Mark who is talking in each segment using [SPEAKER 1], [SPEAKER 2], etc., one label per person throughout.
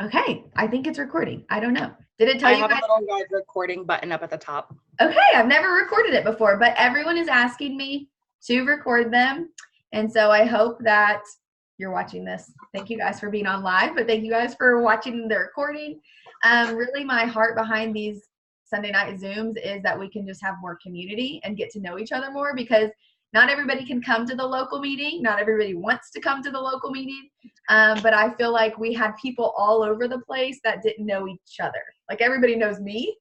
[SPEAKER 1] Okay, I think it's recording. I don't know. Did it tell
[SPEAKER 2] I
[SPEAKER 1] you
[SPEAKER 2] have
[SPEAKER 1] guys?
[SPEAKER 2] a little red recording button up at the top.
[SPEAKER 1] Okay, I've never recorded it before, but everyone is asking me to record them. And so I hope that you're watching this. Thank you guys for being on live, but thank you guys for watching the recording. Really, my heart behind these Sunday night Zooms is that we can just have more community and get to know each other more, because not everybody can come to the local meeting. Not everybody wants to come to the local meeting. But I feel like we had people all over the place that didn't know each other. Like everybody knows me,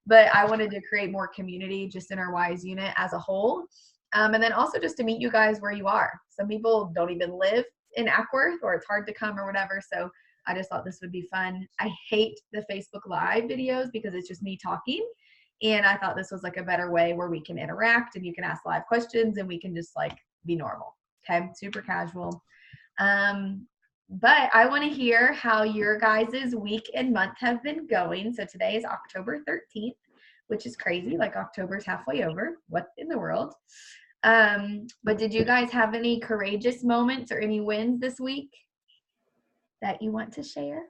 [SPEAKER 1] but I wanted to create more community just in our WISE unit as a whole. And then also just to meet you guys where you are. Some people don't even live in Ackworth, or it's hard to come or whatever. So I just thought this would be fun. I hate the Facebook Live videos because it's just me talking. And I thought this was like a better way where we can interact and you can ask live questions and we can just like be normal. Okay, super casual. But I want to hear how your guys' week and month have been going. So today is October 13th, which is crazy. Like October's halfway over. What in the world? But did you guys have any courageous moments or any wins this week that you want to share?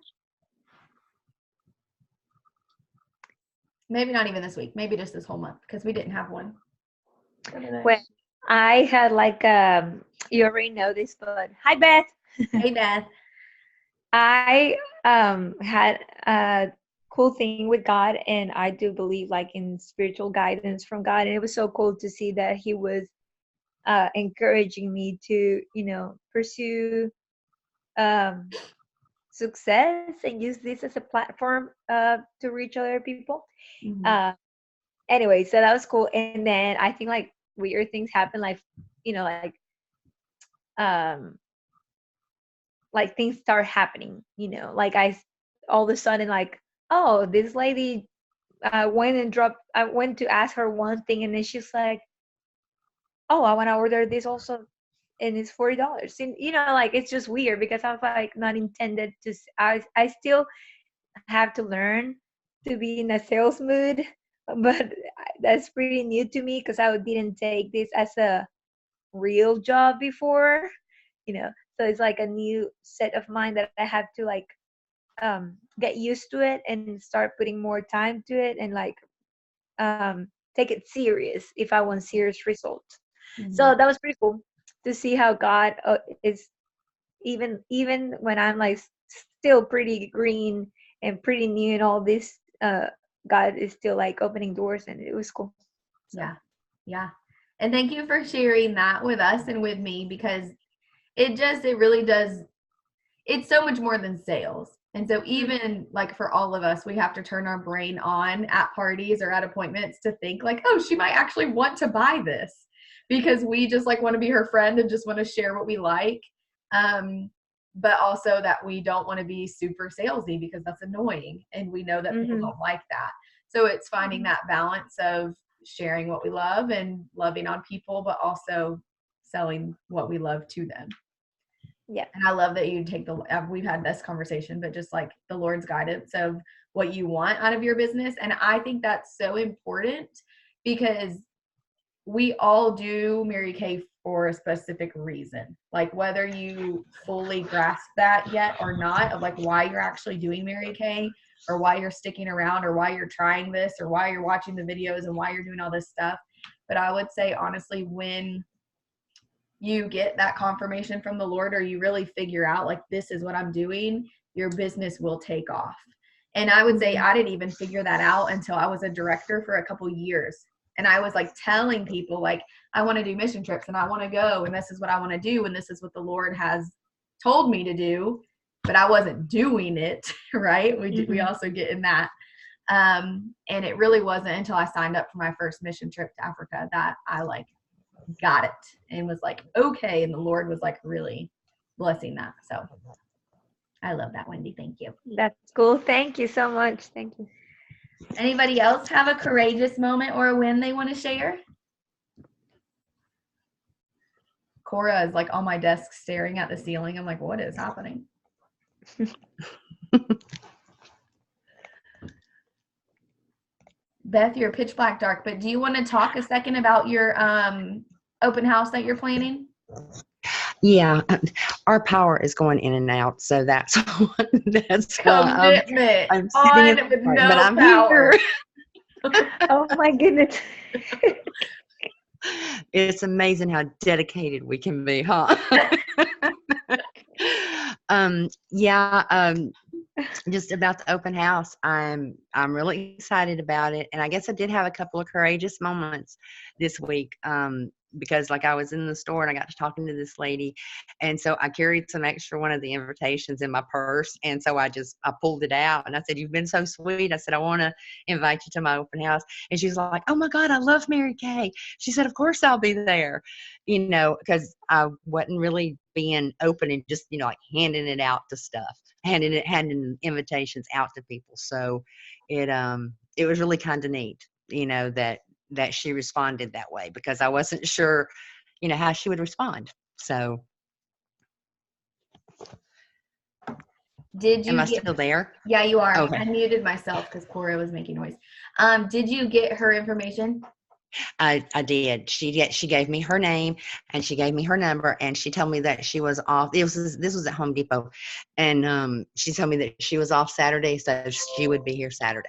[SPEAKER 1] Maybe not even this week. Maybe just this whole month, because we didn't have one.
[SPEAKER 3] Well, I had like you already know this, but hi Beth.
[SPEAKER 1] Hey Beth.
[SPEAKER 3] I had a cool thing with God, and I do believe like in spiritual guidance from God, and it was so cool to see that He was encouraging me to, pursue success and use this as a platform to reach other people.
[SPEAKER 1] Mm-hmm.
[SPEAKER 3] Anyway, so that was cool. And then I think like weird things happen, um like things start happening, like I all of a sudden, like, oh, this lady I went to ask her one thing, and then she's like, oh, I want to order this also, and it's $40. And like it's just weird because I was like not intended to I still have to learn to be in a sales mood, but that's pretty new to me because I didn't take this as a real job before, you know so it's like a new set of mind that I have to like get used to it and start putting more time to it, and like take it serious if I want serious results.
[SPEAKER 1] Mm-hmm.
[SPEAKER 3] So that was pretty cool to see how God is, even when I'm like still pretty green and pretty new and all this, God is still like opening doors, and it was cool. So.
[SPEAKER 1] Yeah. And thank you for sharing that with us and with me, because it really does, it's so much more than sales. And so even like for all of us, we have to turn our brain on at parties or at appointments to think like, oh, she might actually want to buy this, because we just like want to be her friend and just want to share what we like. But also that we don't want to be super salesy, because that's annoying. And we know that people don't like that. So it's finding that balance of sharing what we love and loving on people, but also selling what we love to them.
[SPEAKER 3] Yeah.
[SPEAKER 1] And I love that you take we've had this conversation, but just like the Lord's guidance of what you want out of your business. And I think that's so important, because we all do Mary Kay for a specific reason. Like whether you fully grasp that yet or not, of like why you're actually doing Mary Kay, or why you're sticking around, or why you're trying this, or why you're watching the videos and why you're doing all this stuff. But I would say honestly, when you get that confirmation from the Lord, or you really figure out like, this is what I'm doing, your business will take off. And I would say I didn't even figure that out until I was a director for a couple years. And I was like telling people like, I want to do mission trips and I want to go, and this is what I want to do, and this is what the Lord has told me to do, but I wasn't doing it. Right. We also get in that. And it really wasn't until I signed up for my first mission trip to Africa that I like got it and was like, okay. And the Lord was like really blessing that. So I love that, Wendy. Thank you.
[SPEAKER 3] That's cool. Thank you so much. Thank you.
[SPEAKER 1] Anybody else have a courageous moment or a win they want to share? Cora is like on my desk staring at the ceiling. I'm like, what is happening? Beth, you're pitch black dark, but do you want to talk a second about your open house that you're planning?
[SPEAKER 4] Yeah, our power is going in and out, so that's that's why
[SPEAKER 1] Commitment
[SPEAKER 4] I'm sitting in
[SPEAKER 1] on
[SPEAKER 4] the
[SPEAKER 1] with
[SPEAKER 4] park, but
[SPEAKER 1] no
[SPEAKER 4] I'm
[SPEAKER 1] power.
[SPEAKER 4] here.
[SPEAKER 3] Oh my goodness.
[SPEAKER 4] It's amazing how dedicated we can be, huh? Yeah, just about the open house. I'm really excited about it, and I guess I did have a couple of courageous moments this week. Because like I was in the store and I got to talking to this lady, and so I carried some extra one of the invitations in my purse, and so I pulled it out and I said, "You've been so sweet." I said, "I want to invite you to my open house," and she was like, "Oh my God, I love Mary Kay." She said, "Of course I'll be there," because I wasn't really being open and just like handing it out to stuff, handing invitations out to people. So it was really kind of neat, that she responded that way, because I wasn't sure, how she would respond. So
[SPEAKER 1] Did
[SPEAKER 4] am
[SPEAKER 1] you
[SPEAKER 4] I
[SPEAKER 1] get?
[SPEAKER 4] still there?
[SPEAKER 1] Yeah, you are.
[SPEAKER 4] Okay.
[SPEAKER 1] I muted myself because Cora was making noise. Did you get her information?
[SPEAKER 4] I did. She gave me her name and she gave me her number, and she told me that she was off. This was at Home Depot, and she told me that she was off Saturday, so she would be here Saturday.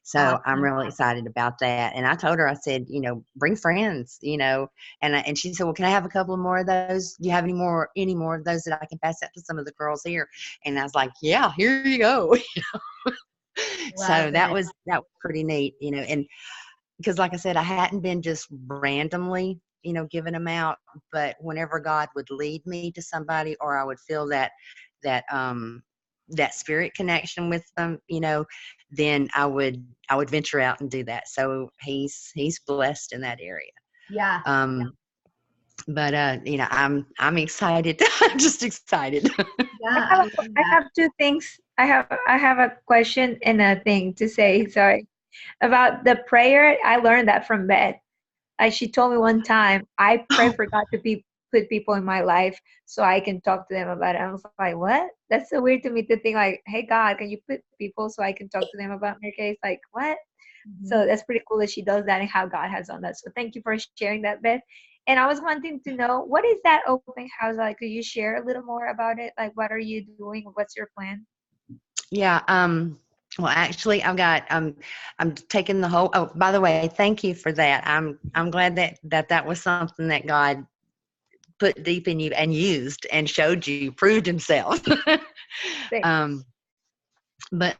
[SPEAKER 4] So I'm
[SPEAKER 1] Awesome.
[SPEAKER 4] really excited about that. And I told her, I said, bring friends, and she said, well, can I have a couple of more of those? Do you have any more of those that I can pass out to some of the girls here? And I was like, yeah, here you go.
[SPEAKER 1] Love
[SPEAKER 4] So that
[SPEAKER 1] it.
[SPEAKER 4] was pretty neat, and because like I said, I hadn't been just randomly, giving them out, but whenever God would lead me to somebody, or I would feel that that spirit connection with them, then I would venture out and do that. So he's blessed in that area.
[SPEAKER 1] Yeah.
[SPEAKER 4] But I'm excited. I'm just excited.
[SPEAKER 1] Yeah. I love
[SPEAKER 3] I
[SPEAKER 1] that.
[SPEAKER 3] have two things. I have a question and a thing to say. Sorry. About the prayer, I learned that from Beth. She told me one time, I pray for God to put people in my life so I can talk to them about it. I was like, what? That's so weird to me to think like, hey God, can you put people so I can talk to them about their case? Like what? So that's pretty cool that she does that and how God has done that. So thank you for sharing that, Beth. And I was wanting to know, what is that open house like? Could you share a little more about it? Like, what are you doing? What's your plan?
[SPEAKER 4] Yeah. Well, actually, I'm taking the whole. Oh, by the way, thank you for that. I'm glad that was something that God put deep in you and used and showed you, proved Himself.
[SPEAKER 3] Thanks.
[SPEAKER 4] um, but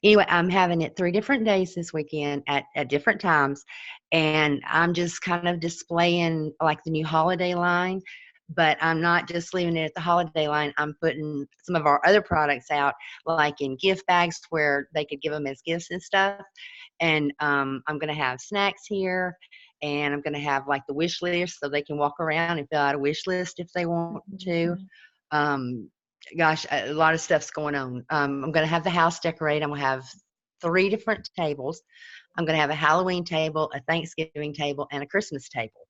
[SPEAKER 4] anyway, I'm having it 3 different days this weekend at different times, and I'm just kind of displaying like the new holiday line. But I'm not just leaving it at the holiday line. I'm putting some of our other products out, like in gift bags where they could give them as gifts and stuff. And I'm going to have snacks here, and I'm going to have like the wish list so they can walk around and fill out a wish list if they want to. Um, Gosh, a lot of stuff's going on. I'm going to have the house decorated. I'm going to have 3 different tables. I'm going to have a Halloween table, a Thanksgiving table, and a Christmas table.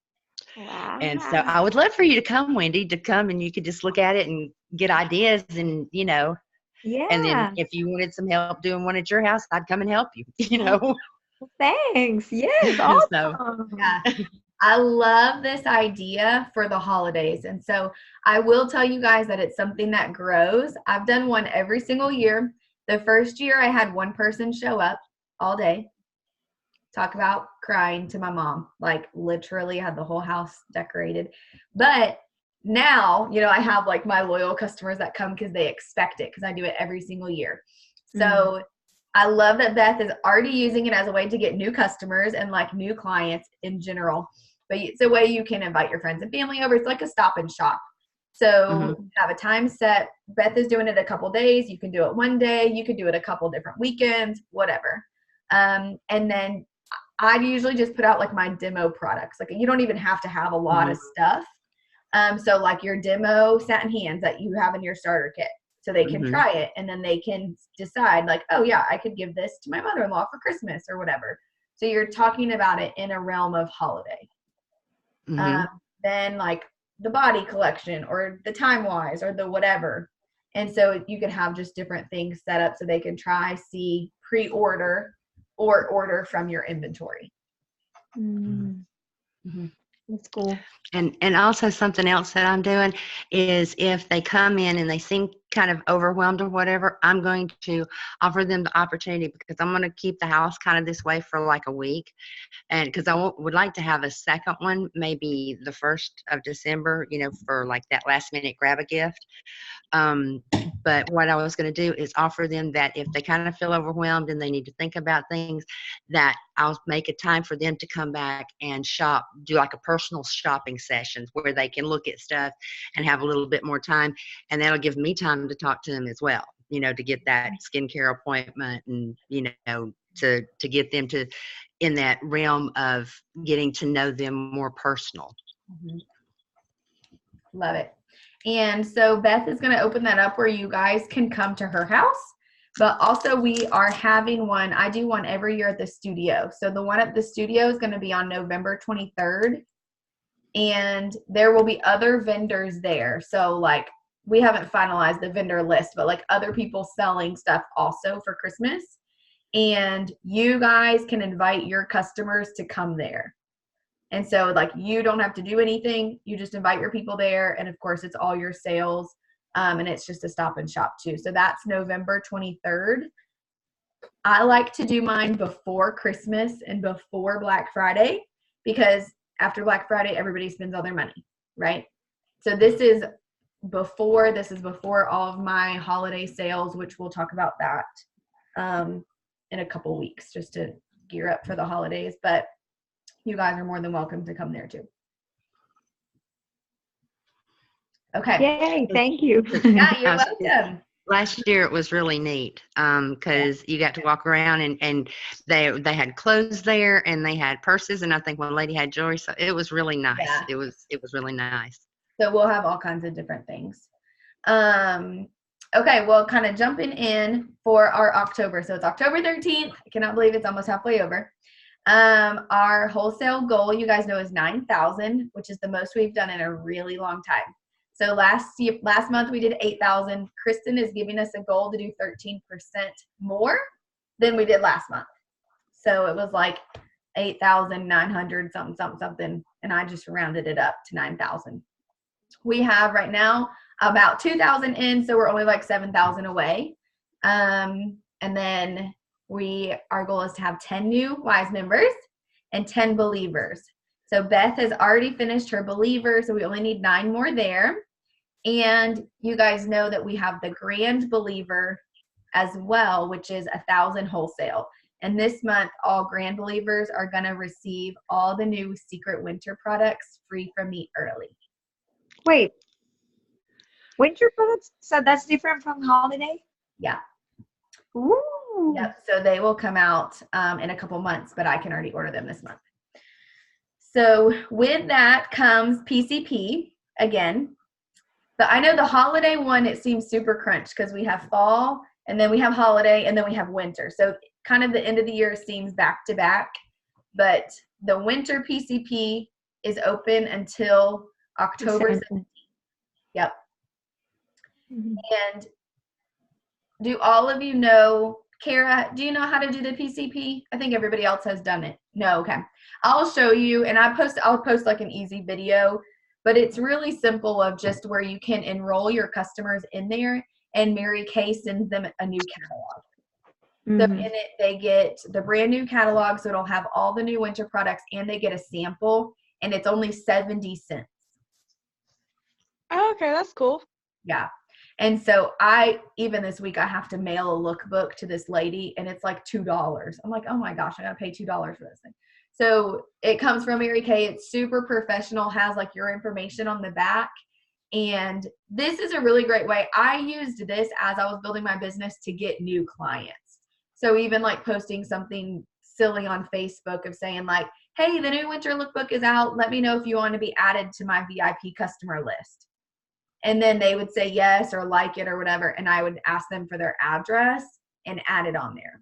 [SPEAKER 3] Wow.
[SPEAKER 4] And so I would love for you to come, Wendy, to come, and you could just look at it and get ideas, and and then
[SPEAKER 3] Yeah.
[SPEAKER 4] if you wanted some help doing one at your house, I'd come and help you.
[SPEAKER 3] Thanks. Yes.
[SPEAKER 4] So
[SPEAKER 3] Awesome.
[SPEAKER 1] Yeah. I love this idea for the holidays. And so I will tell you guys that it's something that grows. I've done one every single year. The first year I had one person show up all day. Talk about crying to my mom. Like literally had the whole house decorated. But now, I have like my loyal customers that come because they expect it, because I do it every single year. So I love that Beth is already using it as a way to get new customers and like new clients in general. But it's a way you can invite your friends and family over. It's like a stop and shop. So have a time set. Beth is doing it a couple days. You can do it one day. You could do it a couple different weekends, whatever. And then I'd usually just put out like my demo products. Like you don't even have to have a lot of stuff. So like your demo satin hands that you have in your starter kit, so they can try it, and then they can decide like, oh yeah, I could give this to my mother-in-law for Christmas or whatever. So you're talking about it in a realm of holiday. Then like the body collection or the Time Wise or the whatever. And so you can have just different things set up so they can try, see, pre-order, or order from your inventory.
[SPEAKER 3] That's cool.
[SPEAKER 4] And also something else that I'm doing is if they come in and they seem kind of overwhelmed or whatever, I'm going to offer them the opportunity because I'm going to keep the house kind of this way for like a week. And because would like to have a second one, maybe the 1st of December, for like that last minute grab a gift. But what I was going to do is offer them that if they kind of feel overwhelmed and they need to think about things, that I'll make a time for them to come back and shop, do like a personal shopping sessions where they can look at stuff and have a little bit more time. And that'll give me time to talk to them as well, to get that skincare appointment and, to get them to in that realm of getting to know them more personal.
[SPEAKER 1] Mhm. Love it. And so Beth is going to open that up where you guys can come to her house. But also we are having one. I do one every year at the studio. So the one at the studio is going to be on November 23rd. And there will be other vendors there. So like we haven't finalized the vendor list, but like other people selling stuff also for Christmas. And you guys can invite your customers to come there. And so like you don't have to do anything. You just invite your people there. And of course it's all your sales. And it's just a stop and shop too. So that's November 23rd. I like to do mine before Christmas and before Black Friday because after Black Friday, everybody spends all their money, right? So this is before all of my holiday sales, which we'll talk about that in a couple weeks just to gear up for the holidays. But you guys are more than welcome to come there too. Okay.
[SPEAKER 3] Yay, thank you.
[SPEAKER 1] Yeah, you're welcome.
[SPEAKER 4] Last year it was really neat because you got to walk around and they had clothes there and they had purses and I think one lady had jewelry, so it was really nice.
[SPEAKER 1] Yeah.
[SPEAKER 4] It was really nice.
[SPEAKER 1] So we'll have all kinds of different things. Okay, well, kind of jumping in for our October. So it's October 13th. I cannot believe it's almost halfway over. Our wholesale goal, you guys know, is 9,000, which is the most we've done in a really long time. So last month we did 8,000. Kristen is giving us a goal to do 13% more than we did last month. So it was like 8,900 something, and I just rounded it up to 9,000. We have right now about 2,000 in, so we're only like 7,000 away. And then our goal is to have 10 new Wise members and 10 believers. So Beth has already finished her believer, so we only need 9 more there. And you guys know that we have the Grand Believer as well, which is 1,000 wholesale. And this month, all Grand Believers are going to receive all the new Secret Winter products free from me early.
[SPEAKER 3] Wait, winter products? So that's different from holiday?
[SPEAKER 1] Yeah.
[SPEAKER 3] Ooh.
[SPEAKER 1] Yep. So they will come out in a couple months, but I can already order them this month. So with that comes PCP again. But I know the holiday one, it seems super crunch because we have fall and then we have holiday and then we have winter. So kind of the end of the year seems back to back. But the winter PCP is open until October 17th. Yep.
[SPEAKER 3] Mm-hmm.
[SPEAKER 1] And do all of you know, Kara, do you know how to do the PCP? I think everybody else has done it. No, okay. I'll show you, and I'll post like an easy video, but it's really simple of just where you can enroll your customers in there, and Mary Kay sends them a new catalog. So in it, they get the brand new catalog, so it'll have all the new winter products, and they get a sample, and it's only 70 cents.
[SPEAKER 2] Oh, okay, that's cool.
[SPEAKER 1] Yeah. And so even this week, I have to mail a lookbook to this lady, and it's like $2. I'm like, oh my gosh, I got to pay $2 for this thing. So it comes from Mary Kay. It's super professional, has like your information on the back. And this is a really great way. I used this as I was building my business to get new clients. So even like posting something silly on Facebook of saying like, hey, the new winter lookbook is out. Let me know if you want to be added to my VIP customer list. And then they would say yes or like it or whatever. And I would ask them for their address and add it on there.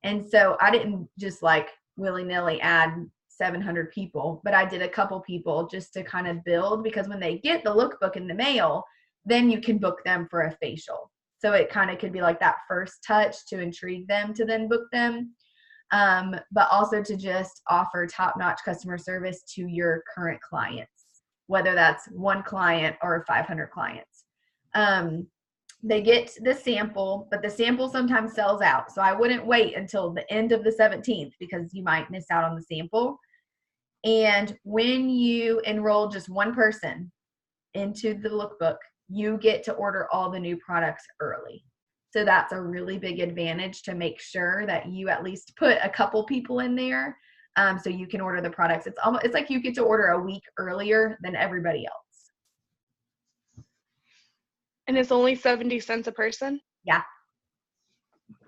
[SPEAKER 1] And so I didn't just like willy-nilly add 700 people, but I did a couple people just to kind of build, because when they get the lookbook in the mail, then you can book them for a facial. So it kind of could be like that first touch to intrigue them to then book them. but also to just offer top-notch customer service to your current clients, whether that's one client or 500 clients. They get the sample, but the sample sometimes sells out. So I wouldn't wait until the end of the 17th because you might miss out on the sample. And when you enroll just one person into the lookbook, you get to order all the new products early. So that's a really big advantage to make sure that you at least put a couple people in there, so you can order the products. It's like you get to order a week earlier than everybody else.
[SPEAKER 2] And it's only 70 cents a person?
[SPEAKER 1] Yeah.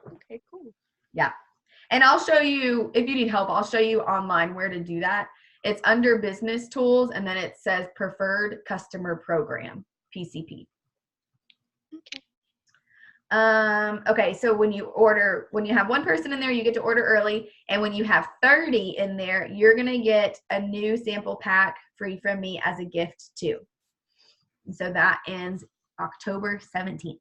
[SPEAKER 2] Okay, cool.
[SPEAKER 1] Yeah. And I'll show you, if you need help, I'll show you online where to do that. It's under business tools, and then it says preferred customer program, PCP.
[SPEAKER 2] Okay.
[SPEAKER 1] Okay, so when you have one person in there, you get to order early. And when you have 30 in there, you're going to get a new sample pack free from me as a gift too. And so that ends October 17th.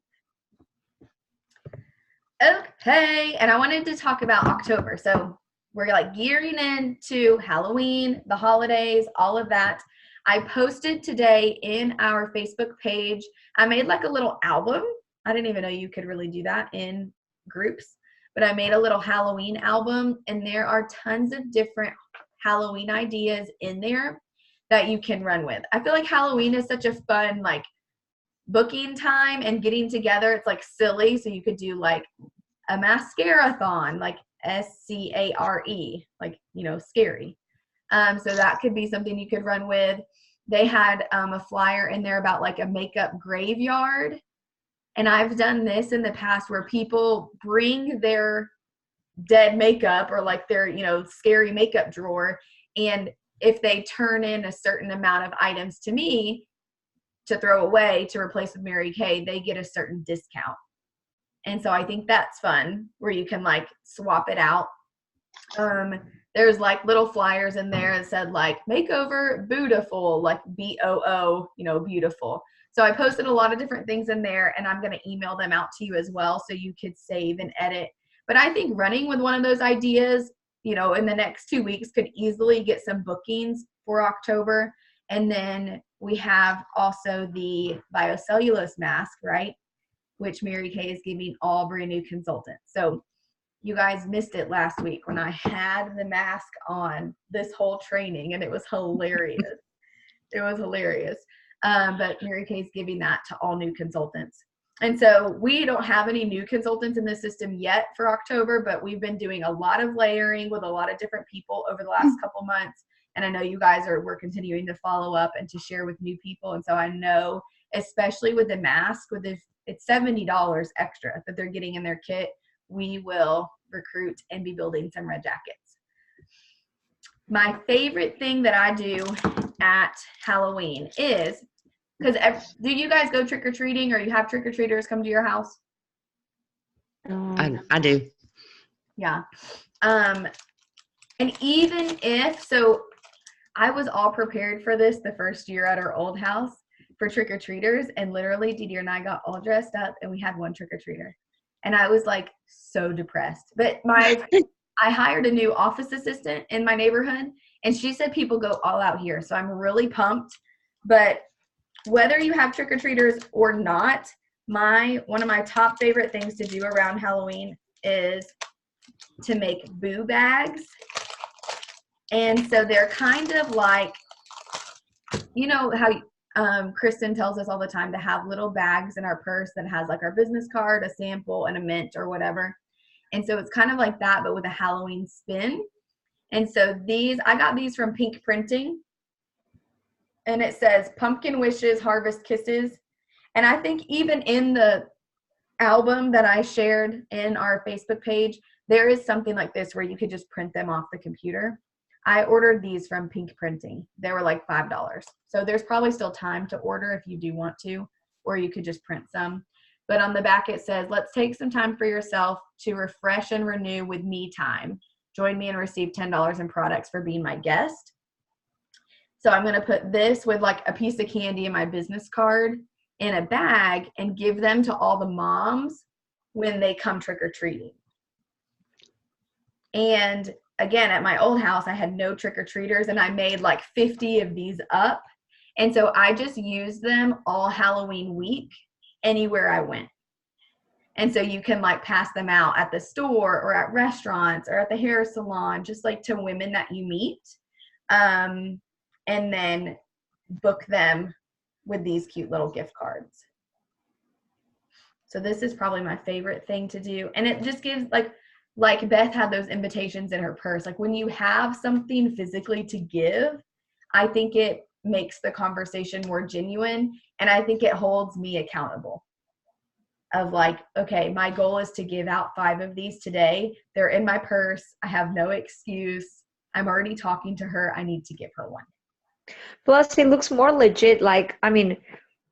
[SPEAKER 1] Okay, and I wanted to talk about October. So we're like gearing into Halloween, the holidays, all of that. I posted today in our Facebook page, I made like a little album. I didn't even know you could really do that in groups, but I made a little Halloween album, and there are tons of different Halloween ideas in there that you can run with. I feel like Halloween is such a fun, like, booking time and getting together. It's like silly. So you could do like a mascara-thon, like SCARE, like, scary. So that could be something you could run with. They had a flyer in there about like a makeup graveyard. And I've done this in the past where people bring their dead makeup or like their, scary makeup drawer. And if they turn in a certain amount of items to me to throw away to replace with Mary Kay, they get a certain discount. And so I think that's fun where you can like swap it out. There's like little flyers in there that said like makeover beautiful, like BOO, beautiful. So I posted a lot of different things in there, and I'm going to email them out to you as well so you could save and edit. But I think running with one of those ideas, in the next 2 weeks could easily get some bookings for October. And then we have also the biocellulose mask, right? Which Mary Kay is giving all brand new consultants. So you guys missed it last week when I had the mask on this whole training, and it was hilarious. It was hilarious. But Mary Kay is giving that to all new consultants. And so we don't have any new consultants in the system yet for October, but we've been doing a lot of layering with a lot of different people over the last couple months. And I know you guys we're continuing to follow up and to share with new people. And so I know, especially with the mask, it's $70 extra that they're getting in their kit, we will recruit and be building some red jackets. My favorite thing that I do at Halloween is, because do you guys go trick-or-treating, or you have trick-or-treaters come to your house?
[SPEAKER 4] I do.
[SPEAKER 1] Yeah. And even so I was all prepared for this the first year at our old house for trick-or-treaters, and literally Didi and I got all dressed up and we had one trick-or-treater. And I was like so depressed. But I hired a new office assistant in my neighborhood, and she said people go all out here. So I'm really pumped. But whether you have trick-or-treaters or not, one of my top favorite things to do around Halloween is to make boo bags. And so they're kind of like, how Kristen tells us all the time to have little bags in our purse that has like our business card, a sample, and a mint or whatever. And so it's kind of like that, but with a Halloween spin. And so I got these from Pink Printing. And it says Pumpkin Wishes, Harvest Kisses. And I think even in the album that I shared in our Facebook page, there is something like this where you could just print them off the computer. I ordered these from Pink Printing. They were like $5. So there's probably still time to order if you do want to, or you could just print some. But on the back it says, let's take some time for yourself to refresh and renew with me time. Join me and receive $10 in products for being my guest. So I'm going to put this with like a piece of candy in my business card in a bag and give them to all the moms when they come trick-or-treating. And again, at my old house, I had no trick-or-treaters, and I made like 50 of these up. And so I just used them all Halloween week anywhere I went. And so you can like pass them out at the store or at restaurants or at the hair salon, just like to women that you meet. And then book them with these cute little gift cards. So this is probably my favorite thing to do. And it just gives like Beth had those invitations in her purse. Like when you have something physically to give, I think it makes the conversation more genuine. And I think it holds me accountable of like, okay, my goal is to give out 5 of these today. They're in my purse. I have no excuse. I'm already talking to her. I need to give her one.
[SPEAKER 3] Plus, it looks more legit. Like, I mean,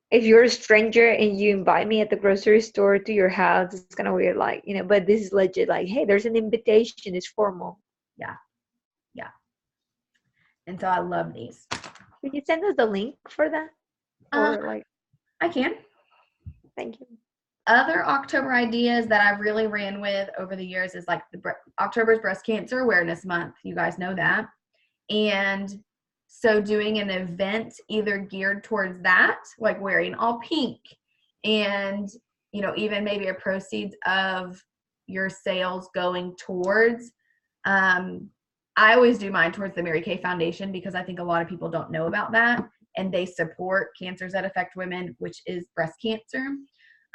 [SPEAKER 3] if you're a stranger and you invite me at the grocery store to your house, it's kind of weird, like, you know, but this is legit. Like, hey, there's an invitation. It's formal.
[SPEAKER 1] Yeah. Yeah. And so I love these.
[SPEAKER 3] Could you send us the link for that? Or like,
[SPEAKER 1] I can.
[SPEAKER 3] thank you.
[SPEAKER 1] Other October ideas that I've really ran with over the years is like October's Breast Cancer Awareness Month. You guys know that. And so doing an event either geared towards that, like wearing all pink, and, you know, even maybe a proceeds of your sales going towards, I always do mine towards the Mary Kay Foundation because I think a lot of people don't know about that, and they support cancers that affect women, which is breast cancer.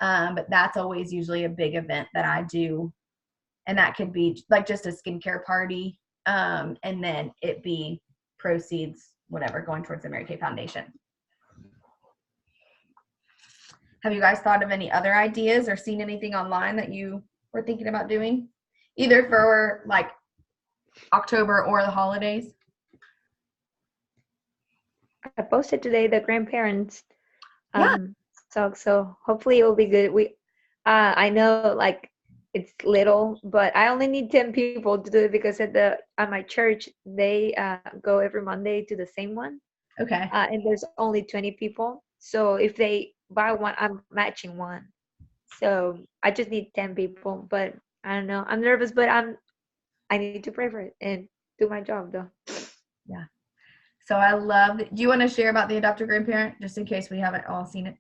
[SPEAKER 1] But that's always usually a big event that I do. And that could be like just a skincare party. And then it be proceeds, whatever, going towards the Mary Kay Foundation. Have you guys thought of any other ideas or seen anything online that you were thinking about doing? Either for like October or the holidays?
[SPEAKER 3] I posted today the grandparents.
[SPEAKER 1] Yeah.
[SPEAKER 3] So hopefully it will be good. I know like it's little, but I only need 10 people to do it because at my church they go every Monday to the same one.
[SPEAKER 1] Okay.
[SPEAKER 3] And there's only 20 people. So if they buy one, I'm matching one. So I just need 10 people, but I don't know. I'm nervous, but I need to pray for it and do my job though.
[SPEAKER 1] Yeah. So I love, do you want to share about the adoptive grandparent just in case we haven't all seen it?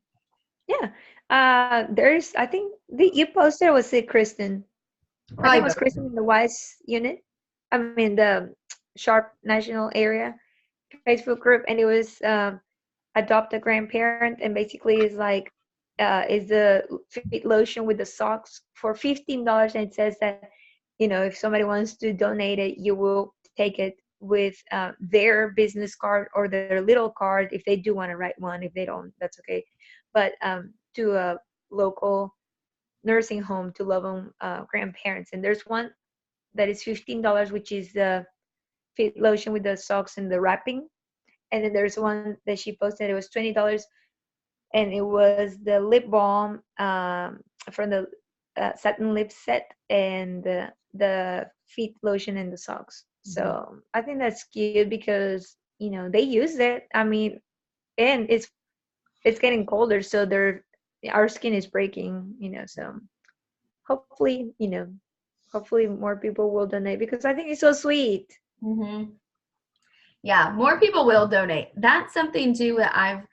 [SPEAKER 3] Yeah. There's, I think you posted, was it Kristen? I think it was
[SPEAKER 1] both.
[SPEAKER 3] Kristen in the WISE unit. I mean, the Sharp National Area Facebook group, and it was adopt a grandparent, and basically is like, is the feet lotion with the socks for $15, and it says that, you know, if somebody wants to donate it, you will take it with their business card or their little card if they do want to write one. If they don't, that's okay. But to a local nursing home to love on grandparents. And there's one that is $15, which is the feet lotion with the socks and the wrapping. And then there's one that she posted, it was $20, and it was the lip balm from the satin lip set and the feet lotion and the socks. So I think that's cute because, you know, they use it. I mean, and it's getting colder, so our skin is breaking, you know, so hopefully, you know, hopefully more people will donate because I think it's so sweet.
[SPEAKER 1] Mm-hmm. Yeah, more people will donate. That's something too that I've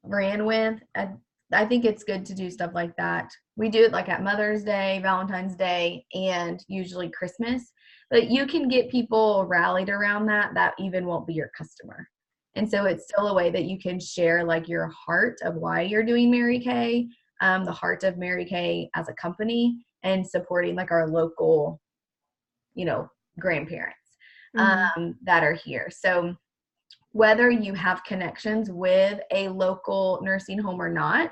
[SPEAKER 1] ran with. I think it's good to do stuff like that. We do it like at Mother's Day, Valentine's Day, and usually Christmas. But you can get people rallied around that even won't be your customer. And so it's still a way that you can share like your heart of why you're doing Mary Kay, the heart of Mary Kay as a company, and supporting like our local, you know, grandparents that are here. So whether you have connections with a local nursing home or not,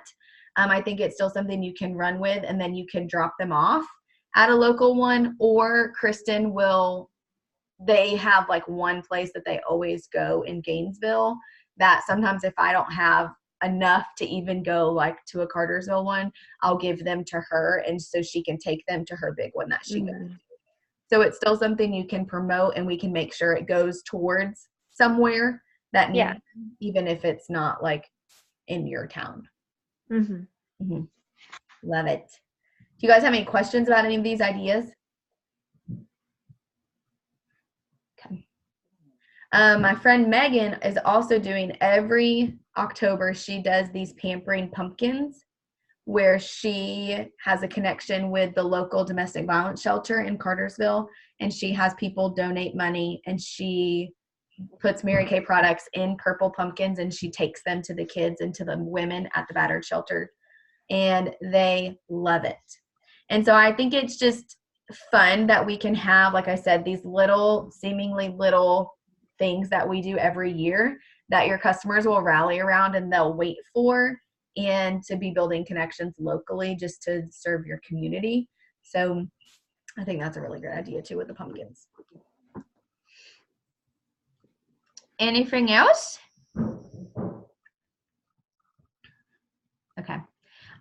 [SPEAKER 1] I think it's still something you can run with, and then you can drop them off at a local one, or Kristen they have like one place that they always go in Gainesville that sometimes if I don't have enough to even go like to a Cartersville one, I'll give them to her, and so she can take them to her big one that she goes to. So it's still something you can promote, and we can make sure it goes towards somewhere that needs, even if it's not like in your town. Love it. Do you guys have any questions about any of these ideas? My friend Megan is also doing every October, she does these pampering pumpkins where she has a connection with the local domestic violence shelter in Cartersville, and she has people donate money, and she puts Mary Kay products in purple pumpkins, and she takes them to the kids and to the women at the battered shelter, and they love it. And so I think it's just fun that we can have, like I said, these little, seemingly little things that we do every year that your customers will rally around and they'll wait for, and to be building connections locally just to serve your community. So I think that's a really good idea too with the pumpkins. Anything else? Okay.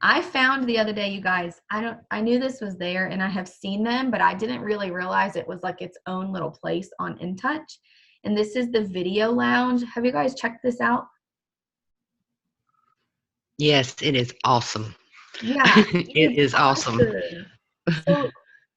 [SPEAKER 1] I found the other day, you guys, I knew this was there and I have seen them, but I didn't really realize it was like its own little place on InTouch. And this is the Video Lounge. Have you guys checked this out?
[SPEAKER 4] Yes, it is awesome.
[SPEAKER 1] Yeah.
[SPEAKER 4] It is awesome.
[SPEAKER 1] So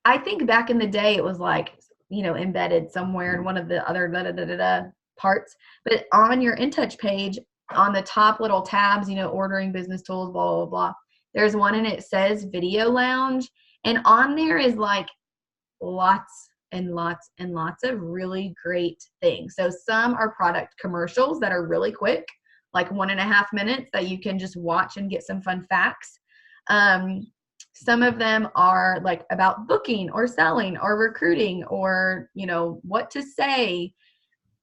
[SPEAKER 1] I think back in the day it was like, embedded somewhere in one of the other parts. But on your InTouch page, on the top little tabs, ordering business tools, blah, blah, blah, there's one and it says Video Lounge. And on there is like lots and lots and lots of really great things. So some are product commercials that are really quick, like 1.5 minutes that you can just watch and get some fun facts. Some of them are like about booking or selling or recruiting or, what to say.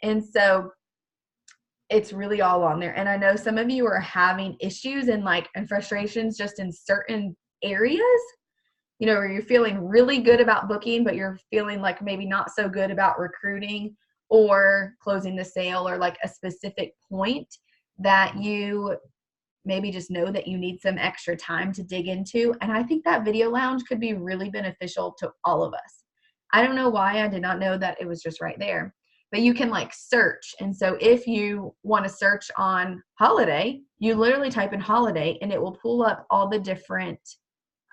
[SPEAKER 1] And so it's really all on there. And I know some of you are having issues and frustrations just in certain areas, where you're feeling really good about booking, but you're feeling like maybe not so good about recruiting or closing the sale, or like a specific point that you maybe just know that you need some extra time to dig into. And I think that Video Lounge could be really beneficial to all of us. I don't know why I did not know that it was just right there, but you can search. And so if you want to search on holiday, you literally type in holiday and it will pull up all the different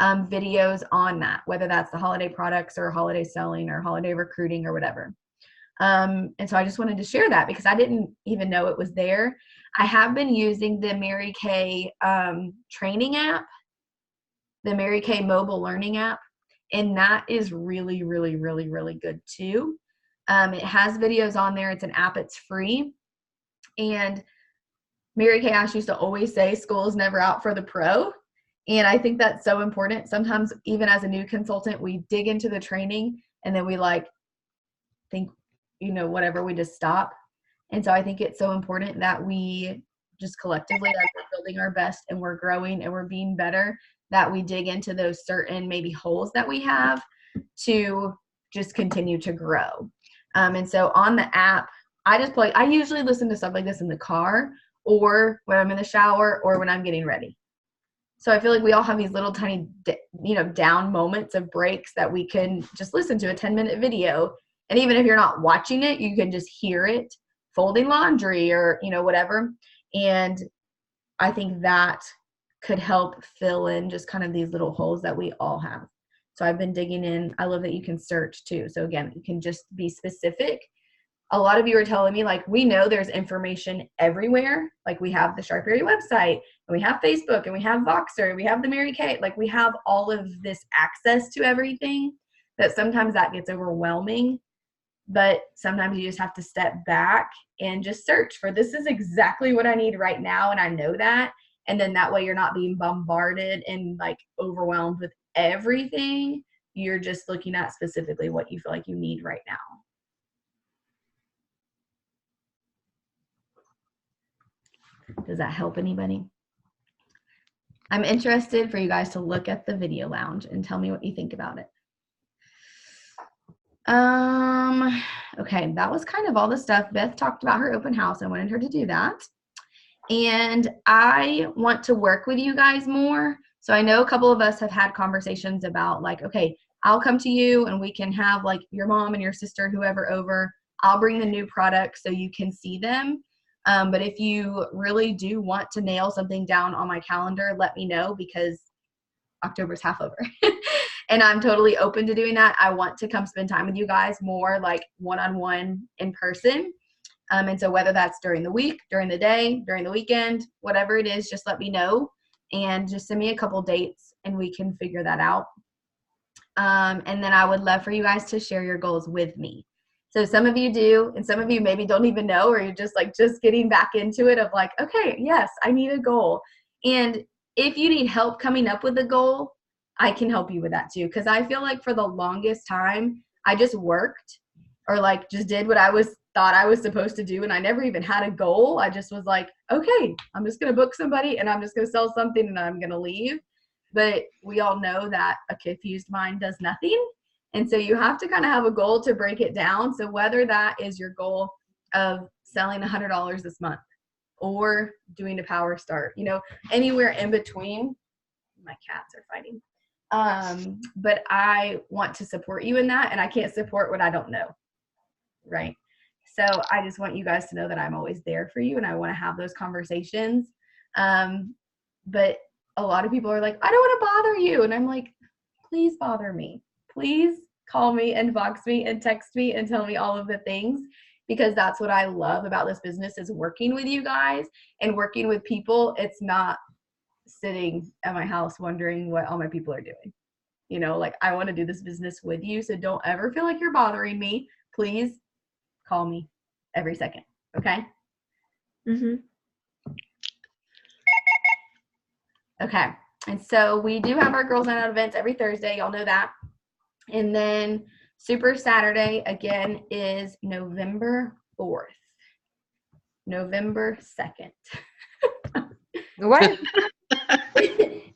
[SPEAKER 1] videos on that, whether that's the holiday products or holiday selling or holiday recruiting or whatever. And so I just wanted to share that because I didn't even know it was there. I have been using the Mary Kay training app, the Mary Kay mobile learning app, and that is really, really, really, really good too. It has videos on there. It's an app. It's free. And Mary Kay Ash used to always say school is never out for the pro. And I think that's so important. Sometimes even as a new consultant, we dig into the training and then we think, whatever, we just stop. And so I think it's so important that we just collectively, as we're building our best and we're growing and we're being better, that we dig into those certain maybe holes that we have to just continue to grow. And so on the app, I usually listen to stuff like this in the car or when I'm in the shower or when I'm getting ready. So I feel like we all have these little tiny, down moments of breaks that we can just listen to a 10-minute video. And even if you're not watching it, you can just hear it folding laundry or, whatever. And I think that could help fill in just kind of these little holes that we all have. So I've been digging in. I love that you can search too. So again, you can just be specific. A lot of you are telling me we know there's information everywhere. We have the Sharpberry website and we have Facebook and we have Voxer and we have the Mary Kay. We have all of this access to everything that sometimes that gets overwhelming, but sometimes you just have to step back and just search for, this is exactly what I need right now. And I know that. And then that way you're not being bombarded and overwhelmed with everything. You're just looking at specifically what you feel like you need right now. Does that help anybody? I'm interested for you guys to look at the Video Lounge and tell me what you think about it. Okay, that was kind of all the stuff. Beth talked about her open house. I wanted her to do that. And I want to work with you guys more. So I know a couple of us have had conversations about okay, I'll come to you and we can have your mom and your sister, whoever over. I'll bring the new products so you can see them. But if you really do want to nail something down on my calendar, let me know because October's half over. And I'm totally open to doing that. I want to come spend time with you guys more one-on-one in person. And so whether that's during the week, during the day, during the weekend, whatever it is, just let me know and just send me a couple dates and we can figure that out. And then I would love for you guys to share your goals with me. So some of you do, and some of you maybe don't even know, or you're just getting back into it of like, okay, yes, I need a goal. And if you need help coming up with a goal, I can help you with that too. Cause I feel like for the longest time, I just worked or like just did what thought I was supposed to do. And I never even had a goal. I just was like, okay, I'm just going to book somebody and I'm just going to sell something and I'm going to leave. But we all know that a confused mind does nothing. And so you have to kind of have a goal to break it down. So whether that is your goal of selling $100 this month or doing a power start, anywhere in between. My cats are fighting. But I want to support you in that, and I can't support what I don't know. Right. So I just want you guys to know that I'm always there for you and I want to have those conversations. But a lot of people are like, I don't want to bother you. And I'm like, please bother me. Please call me and box me and text me and tell me all of the things, because that's what I love about this business is working with you guys and working with people. It's not sitting at my house wondering what all my people are doing. Like I want to do this business with you. So don't ever feel like you're bothering me. Please call me every second. Okay.
[SPEAKER 3] Mm-hmm.
[SPEAKER 1] Okay. And so we do have our Girls Night Out events every Thursday. Y'all know that. And then Super Saturday again is November 4th. November 2nd.
[SPEAKER 3] What?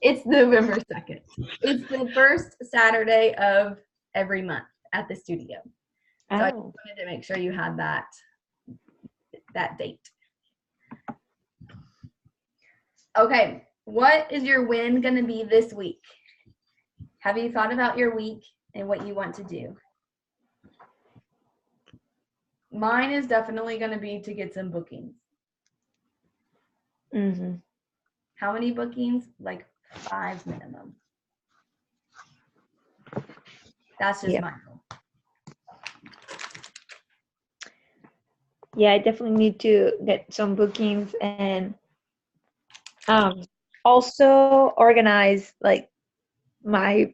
[SPEAKER 1] It's November 2nd. It's the first Saturday of every month at the studio. So I just
[SPEAKER 3] Oh.
[SPEAKER 1] wanted to make sure you had that date. Okay, what is your win going to be this week? Have you thought about your week and what you want to do? Mine is definitely going to be to get some bookings.
[SPEAKER 3] Mm-hmm.
[SPEAKER 1] How many bookings? Like 5 minimum. That's just
[SPEAKER 3] Yeah.
[SPEAKER 1] my goal.
[SPEAKER 3] Yeah, I definitely need to get some bookings and also organize like my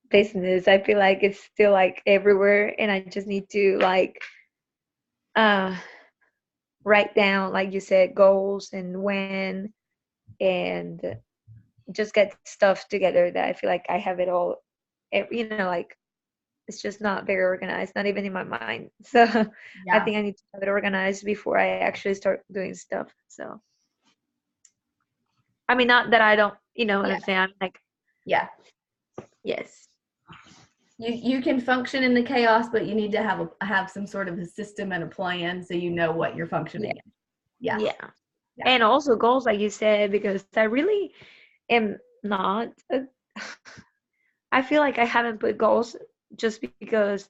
[SPEAKER 3] business. I feel like it's still like everywhere and I just need to like write down, like you said, goals and when, and just get stuff together that I feel like I have it all, like it's just not very organized, not even in my mind. So I
[SPEAKER 1] Yeah.
[SPEAKER 3] think I need to have it organized before I actually start doing stuff. So I mean, not that I don't, what
[SPEAKER 1] Yeah.
[SPEAKER 3] I'm saying. I'm like,
[SPEAKER 1] Yeah.
[SPEAKER 3] yes.
[SPEAKER 1] You can function in the chaos, but you need to have some sort of a system and a plan so you know what you're functioning in. Yes.
[SPEAKER 3] Yeah.
[SPEAKER 1] Yeah.
[SPEAKER 3] And also goals, like you said, because I really am not. I feel like I haven't put goals just because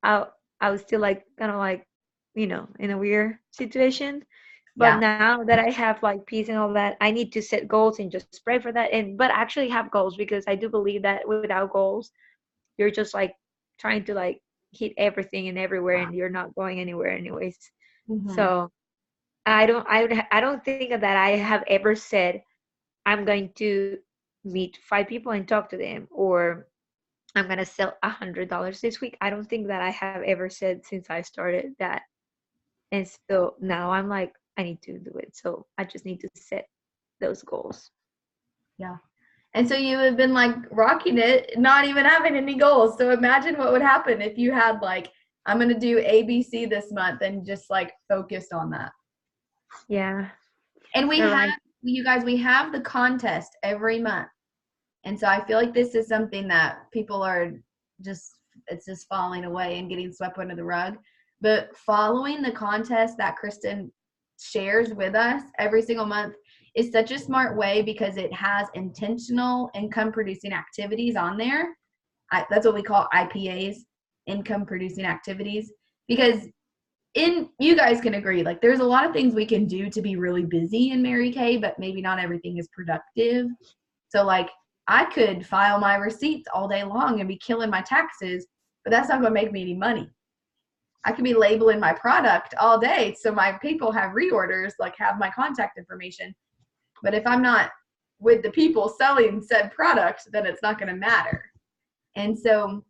[SPEAKER 3] I I was still like kind of like, in a weird situation. But
[SPEAKER 1] Yeah.
[SPEAKER 3] now that I have like peace and all that, I need to set goals and just pray for that, but actually have goals, because I do believe that without goals, you're just like trying to like hit everything and everywhere and you're not going anywhere anyways.
[SPEAKER 1] Mhm.
[SPEAKER 3] So I don't think that I have ever said I'm going to meet 5 people and talk to them, or I'm gonna sell $100 this week. I don't think that I have ever said since I started that. And so now I'm like, I need to do it. So I just need to set those goals.
[SPEAKER 1] Yeah. And so you have been like rocking it, not even having any goals. So imagine what would happen if you had like, I'm going to do ABC this month and just like focused on that.
[SPEAKER 3] Yeah.
[SPEAKER 1] And we
[SPEAKER 3] You're
[SPEAKER 1] have,
[SPEAKER 3] right.
[SPEAKER 1] you guys, we have the contest every month. And so I feel like this is something that people are it's just falling away and getting swept under the rug. But following the contest that Kristen shares with us every single month is such a smart way, because it has intentional income producing activities on there. That's what we call IPAs, income producing activities, because you guys can agree, like there's a lot of things we can do to be really busy in Mary Kay, but maybe not everything is productive. So like I could file my receipts all day long and be killing my taxes, but that's not going to make me any money. I could be labeling my product all day so my people have reorders, like have my contact information. But if I'm not with the people selling said product, then it's not going to matter. And so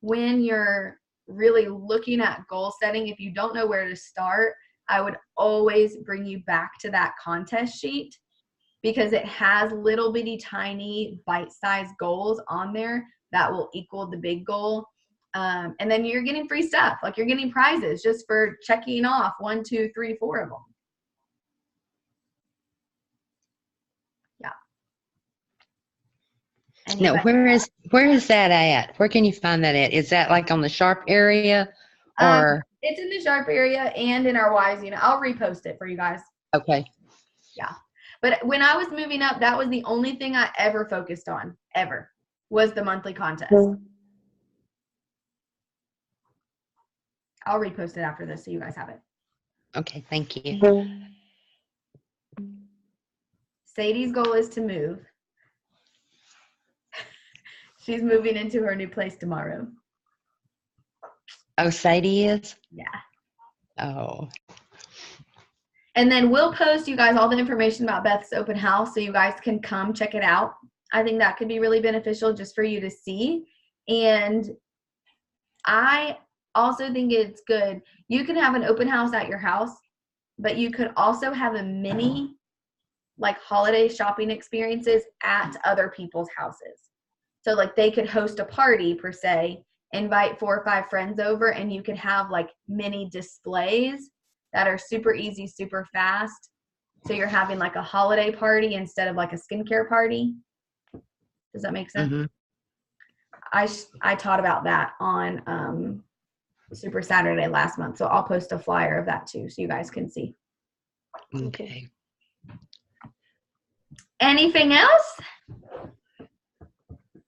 [SPEAKER 1] when you're really looking at goal setting, if you don't know where to start, I would always bring you back to that contest sheet, because it has little bitty tiny bite-sized goals on there that will equal the big goal. And then you're getting free stuff, like you're getting prizes just for checking off 1, 2, 3, 4 of them. Yeah.
[SPEAKER 4] No,
[SPEAKER 1] Anybody?
[SPEAKER 4] where is that at? Where can you find that at? Is that like on the Sharp area or
[SPEAKER 1] It's in the Sharp area and in our Wise unit. I'll repost it for you guys.
[SPEAKER 4] okay.
[SPEAKER 1] Yeah. But when I was moving up, that was the only thing I ever focused on, ever, was the monthly contest. I'll repost it after this so you guys have it.
[SPEAKER 4] Okay, thank you.
[SPEAKER 1] Sadie's goal is to move. She's moving into her new place tomorrow.
[SPEAKER 4] Oh, Sadie is?
[SPEAKER 1] Yeah.
[SPEAKER 4] Oh.
[SPEAKER 1] And then we'll post you guys all the information about Beth's open house so you guys can come check it out. I think that could be really beneficial just for you to see. And I also think it's good. You can have an open house at your house, but you could also have a mini like holiday shopping experiences at other people's houses. So like they could host a party per se, invite 4 or 5 friends over, and you could have like mini displays that are super easy, super fast. So you're having like a holiday party instead of like a skincare party. Does that make sense?
[SPEAKER 4] Mhm.
[SPEAKER 1] I taught about that on Super Saturday last month. So I'll post a flyer of that too so you guys can see.
[SPEAKER 4] Okay.
[SPEAKER 1] Anything else?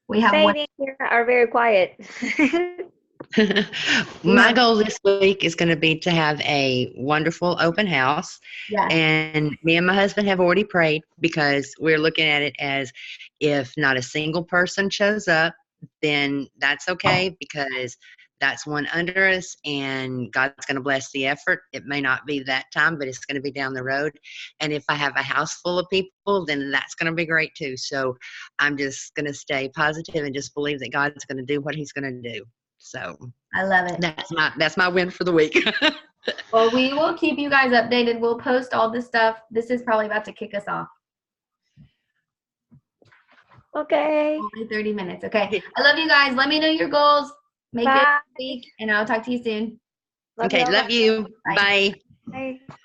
[SPEAKER 1] We have one.
[SPEAKER 3] Sadie and Kira are very quiet.
[SPEAKER 4] My goal this week is going to be to have a wonderful open house.
[SPEAKER 1] Yes.
[SPEAKER 4] And me and my husband have already prayed, because we're looking at it as if not a single person shows up, then that's okay, because that's one under us and God's going to bless the effort. It may not be that time, but it's going to be down the road. And if I have a house full of people, then that's going to be great too. So I'm just going to stay positive and just believe that God's going to do what he's going to do. So
[SPEAKER 1] I love it.
[SPEAKER 4] that's my win for the week.
[SPEAKER 1] Well, we will keep you guys updated. We'll post all this stuff. This is probably about to kick us off.
[SPEAKER 3] Okay.
[SPEAKER 1] Only 30 minutes. Okay. I love you guys. Let me know your goals. Make it
[SPEAKER 3] Bye.
[SPEAKER 1] a week, and I'll talk to you soon.
[SPEAKER 3] Love
[SPEAKER 4] Okay,
[SPEAKER 3] y'all.
[SPEAKER 4] love you.
[SPEAKER 1] Bye.
[SPEAKER 4] Bye.
[SPEAKER 3] Bye.